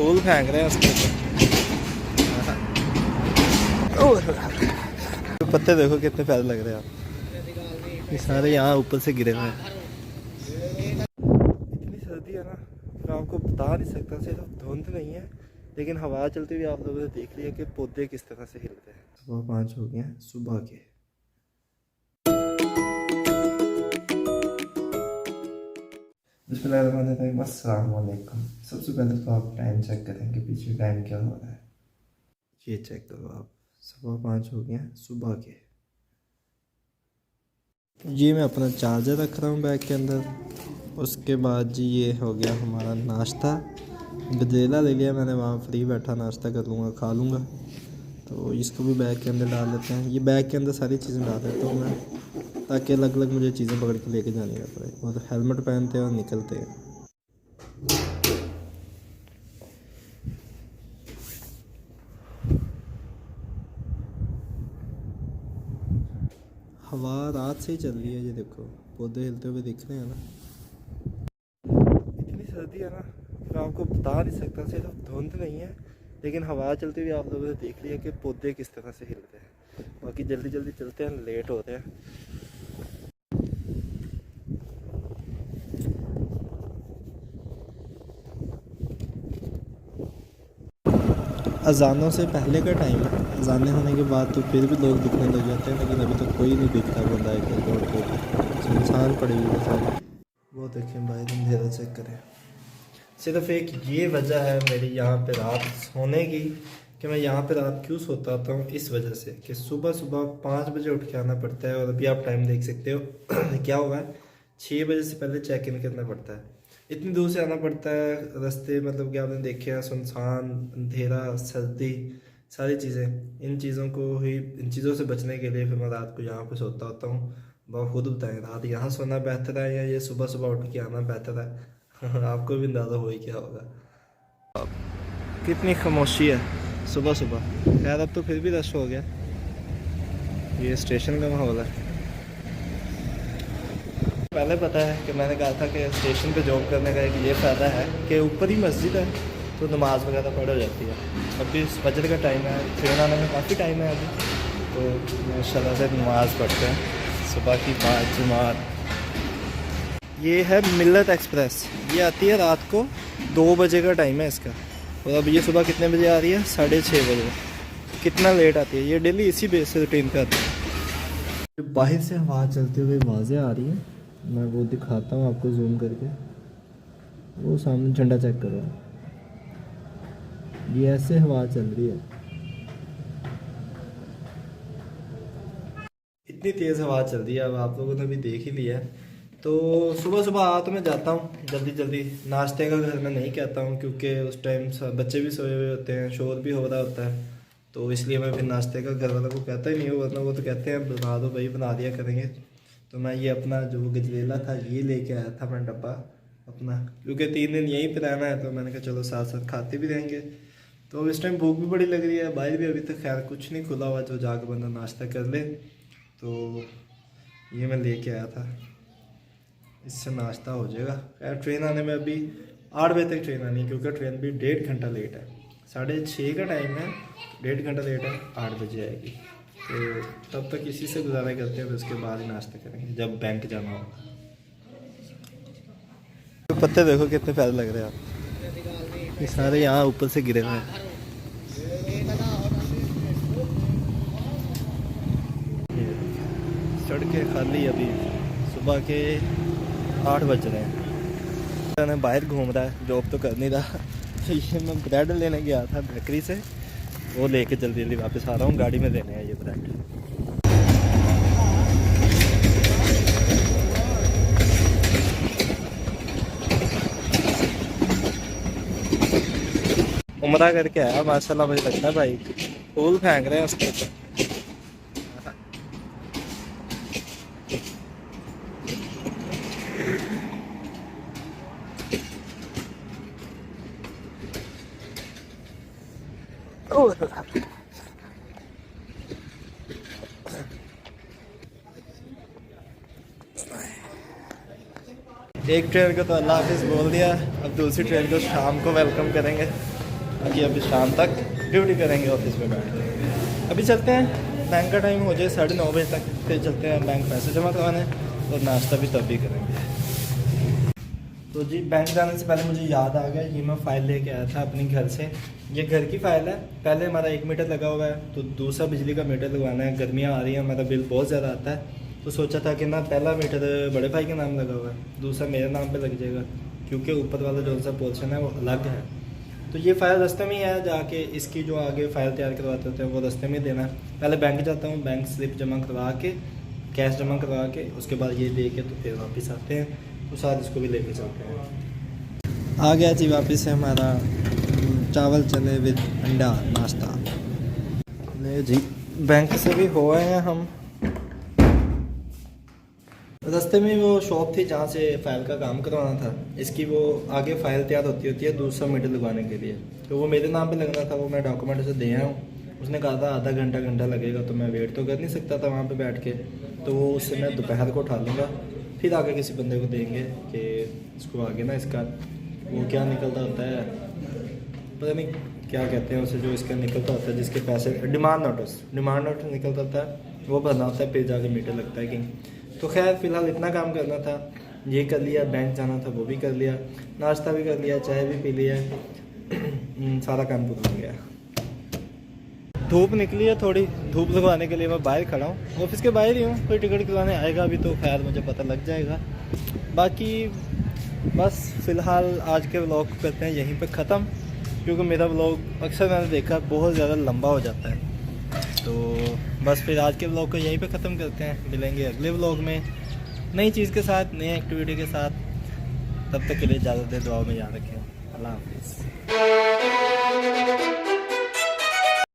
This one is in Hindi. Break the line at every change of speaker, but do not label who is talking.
फूल फेंक रहे हैं उसके ऊपर। पत्ते देखो कितने प्यारे लग रहे हैं आप, ये सारे यहाँ ऊपर से गिरे हुए हैं। इतनी सर्दी है ना, मैं आपको बता नहीं सकता। सिर्फ धुंध नहीं है, लेकिन हवा चलती हुई आप लोगों ने देख लिया कि पौधे किस तरह से हिलते हैं। सुबह 5 हो गए हैं सुबह के। अस्सलामुअलैकुम। सबसे पहले तो आप टाइम चेक करें कि पीछे टाइम क्या हो रहा है। ये चेक करो आप, सुबह 5 हो गए हैं सुबह के। ये मैं अपना चार्जर रख रहा हूँ बैग के अंदर। उसके बाद जी ये हो गया हमारा नाश्ता। गजरेला ले लिया मैंने, वहाँ फ्री बैठा नाश्ता कर लूँगा, खा लूँगा। तो इसको भी बैग के अंदर डाल देते हैं। ये बैग के अंदर सारी चीज़ें डाल देता हूँ मैं, ताकि अलग अलग मुझे चीज़ें पकड़ के लेके जानी ना पड़े। और हेलमेट पहनते हैं और निकलते हैं। हवा रात से ही चल रही है, ये देखो पौधे हिलते हुए दिख रहे हैं ना। इतनी सर्दी है ना, मैं आपको बता नहीं सकता। सिर्फ धुंध नहीं है, लेकिन हवा चलती हुई आप लोगों ने देख लिया कि पौधे किस तरह से हिलते हैं। बाकी जल्दी जल्दी चलते हैं, लेट होते हैं। अजानों से पहले का टाइम है। अजाने होने के बाद तो फिर भी लोग दिखने लग जाते हैं, लेकिन अभी तक कोई नहीं दिखता। बंदा एक रोड पे सुनसान पड़ी हुई है सारी। वो देखें भाई, अंधेरा चेक करें। सिर्फ एक ये वजह है मेरी यहाँ पे रात सोने की, कि मैं यहाँ पे रात क्यों सोता आता हूँ। इस वजह से कि सुबह सुबह 5 बजे उठ के आना पड़ता है। और अभी आप टाइम देख सकते हो क्या हुआ है, 6 बजे से पहले चेक इन करना पड़ता है। इतनी दूर से आना पड़ता है, रास्ते मतलब कि आपने देखे हैं, सुनसान, अंधेरा, सर्दी, सारी चीज़ें। इन चीज़ों को ही, इन चीज़ों से बचने के लिए फिर मैं रात को यहाँ पे सोता होता हूँ। बहुत खुद बताएं, रात यहाँ सोना बेहतर है या ये सुबह सुबह उठ के आना बेहतर है। आपको भी अंदाज़ा हो ही क्या होगा। कितनी खामोशी है सुबह सुबह। खैर अब तो फिर भी रश हो गया। ये स्टेशन का माहौल है। पहले पता है कि मैंने कहा था कि स्टेशन पे जॉब करने का एक ये फ़ायदा है कि ऊपर ही मस्जिद है, तो नमाज़ वगैरह पढ़ हो जाती है। अभी फजर का टाइम है, ट्रेन आने में काफ़ी टाइम है अभी, तो माशाल्लाह से नमाज़ पढ़ते हैं सुबह की 5 जमात। ये है मिल्लत एक्सप्रेस, ये आती है रात को 2 बजे का टाइम है इसका। और अब ये सुबह कितने बजे आ रही है, 6:30 बजे। कितना लेट आती है ये, डेली इसी बेस से रूटीन पे आती है। बाहर से हवा चलते हुए आवाज़ें आ रही हैं, मैं वो दिखाता हूँ आपको जूम करके। वो सामने झंडा चेक करो, ये ऐसे हवा चल रही है। इतनी तेज़ हवा चल रही है, अब आप लोगों ने भी देख ही लिया है। तो सुबह सुबह आ तो मैं जाता हूँ जल्दी जल्दी। नाश्ते का घर में नहीं कहता हूँ, क्योंकि उस टाइम बच्चे भी सोए हुए होते हैं, शोर भी हो रहा होता है। तो इसलिए मैं फिर नाश्ते का घर वालों को कहता ही नहीं हूँ, वरना वो तो कहते हैं बना दो भाई, बना दिया करेंगे। तो मैं ये अपना जो गजरेला था ये लेके आया था मैं डब्बा अपना, क्योंकि 3 दिन यहीं पे रहना है। तो मैंने कहा चलो साथ साथ खाते भी रहेंगे। तो इस टाइम भूख भी बड़ी लग रही है, बाहर भी अभी तक खैर कुछ नहीं खुला हुआ जो जाकर बंदा नाश्ता कर ले। तो ये मैं लेके आया था, इससे नाश्ता हो जाएगा। खैर ट्रेन आने में अभी 8 बजे तक ट्रेन आनी है, क्योंकि ट्रेन भी 1.5 घंटा लेट है। 6:30 का टाइम है, 1.5 घंटा लेट है, 8 बजे आएगी। तो तब तक इसी से गुजारा करते हैं, फिर उसके बाद ही नाश्ता करेंगे जब बैंक जाना होगा। तो पत्ते देखो कितने प्यारे लग रहे हैं आप, ये सारे यहाँ ऊपर से गिरे हुए हैं। सड़कें खाली, अभी सुबह के 8 बज रहे हैं। मैं बाहर घूम रहा है, जॉब तो कर नहीं रहा। ये मैं ब्रेड लेने गया था बेकरी से, वो लेके जल्दी जल्दी वापस आ रहा हूँ। गाड़ी में देने हैं ये ब्रेड। उम्रा करके आया माशाल्लाह, मुझे लगता है भाई फूल फेंक रहे हैं उसके ऊपर। एक ट्रेन को तो अल्लाह हाफिज़ बोल दिया, अब दूसरी ट्रेन को शाम को वेलकम करेंगे। बाकी अभी शाम तक ड्यूटी करेंगे ऑफिस में बैठ के। अभी चलते हैं, बैंक का टाइम हो जाए 9:30 बजे तक, फिर चलते हैं बैंक पैसे जमा करवाने और नाश्ता भी तब भी करेंगे। तो जी बैंक जाने से पहले मुझे याद आ गया, ये मैं फ़ाइल लेके आया था अपने घर से। ये घर की फ़ाइल है। पहले हमारा 1 मीटर लगा हुआ है, तो दूसरा बिजली का मीटर लगवाना है। गर्मियाँ आ रही हैं, हमारा बिल बहुत ज़्यादा आता है, तो सोचा था कि ना पहला मीटर बड़े भाई के नाम लगा हुआ है, दूसरा मेरे नाम पे लग जाएगा, क्योंकि ऊपर वाला जो सा पोर्शन है वो अलग है। तो ये फ़ाइल रास्ते में ही है, जाके इसकी जो आगे फ़ाइल तैयार करवाते होते हैं वो रास्ते में देना है। पहले बैंक जाता हूँ, बैंक स्लिप जमा करवा के, कैश जमा करवा के, उसके बाद ये दे के तो फिर वापस आते हैं, तो साथ इसको भी लेके चलते हैं। आ गया जी वापस से हमारा चावल चने विद अंडा नाश्ता। ले जी बैंक से भी हो आए हैं हम। रास्ते में वो शॉप थी जहाँ से फ़ाइल का काम करवाना था, इसकी वो आगे फ़ाइल तैयार होती है दूसरा मीटर लगवाने के लिए, तो वो मेरे नाम पे लगना था। वो मैं डॉक्यूमेंट से दे आया हूँ। उसने कहा था आधा घंटा लगेगा, तो मैं वेट तो कर नहीं सकता था वहाँ पे बैठ के, तो वो उससे मैं दोपहर को उठा लूँगा, फिर आगे किसी बंदे को देंगे कि इसको आगे ना इसका वो क्या निकलता होता है, पता नहीं क्या कहते हैं उसे, जो इसका निकलता होता है जिसके पैसे डिमांड नोटिस निकलता होता है, वो भरना होता है, फिर जाके मीटर लगता है कहीं। तो खैर फ़िलहाल इतना काम करना था, ये कर लिया, बैंक जाना था वो भी कर लिया, नाश्ता भी कर लिया, चाय भी पी लिया, सारा काम पूरा हो गया। धूप निकली है थोड़ी, धूप लगवाने के लिए मैं बाहर खड़ा हूँ, ऑफिस के बाहर ही हूँ। कोई टिकट करवाने आएगा अभी तो खैर मुझे पता लग जाएगा। बाकी बस फ़िलहाल आज के व्लॉग को करते हैं यहीं पे ख़त्म, क्योंकि मेरा व्लॉग अक्सर मैंने देखा बहुत ज़्यादा लंबा हो जाता है। तो बस फिर आज के व्लॉग को यहीं पे ख़त्म करते हैं। मिलेंगे अगले व्लॉग में नई चीज़ के साथ, नई एक्टिविटी के साथ। तब तक के लिए इजाज़त दे, दुआ में याद रखें। अल्लाह हाफिज़।